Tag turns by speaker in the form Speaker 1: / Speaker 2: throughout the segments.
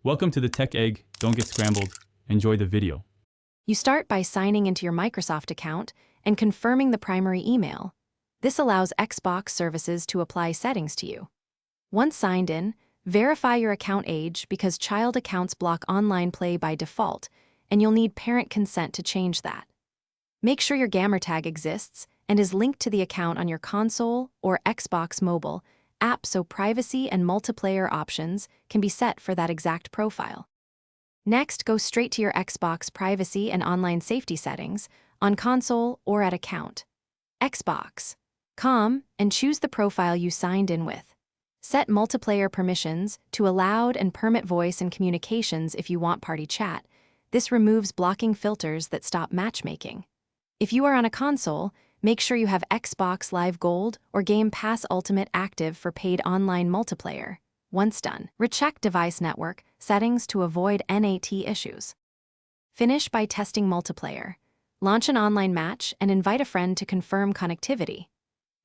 Speaker 1: Welcome to the Tech Egg. Don't get scrambled. Enjoy the video.
Speaker 2: You start by signing into your Microsoft account and confirming the primary email. This allows Xbox services to apply settings to you. Once signed in, verify your account age because child accounts block online play by default, and you'll need parent consent to change that. Make sure your gamer tag exists and is linked to the account on your console or Xbox mobile app so privacy and multiplayer options can be set for that exact profile. Next, go straight to your Xbox privacy and online safety settings on console or at account. Xbox.com and choose the profile you signed in with. Set multiplayer permissions to allowed and permit voice and communications if you want party chat. This removes blocking filters that stop matchmaking. If you are on a console, make sure you have Xbox Live Gold or Game Pass Ultimate active for paid online multiplayer. Once done, recheck device network settings to avoid NAT issues. Finish by testing multiplayer. Launch an online match and invite a friend to confirm connectivity.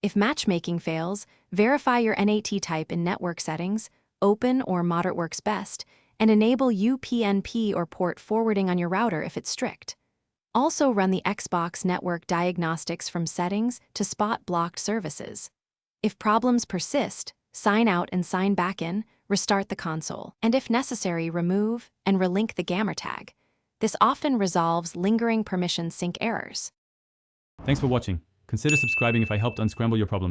Speaker 2: If matchmaking fails, verify your NAT type in network settings, open or moderate works best, and enable UPnP or port forwarding on your router if it's strict. Also run the Xbox network diagnostics from settings to spot blocked services. If problems persist, sign out and sign back in, restart the console, and if necessary, remove and relink the gamer tag. This often resolves lingering permission sync errors.
Speaker 1: Thanks for watching. Consider subscribing if I helped unscramble your problems.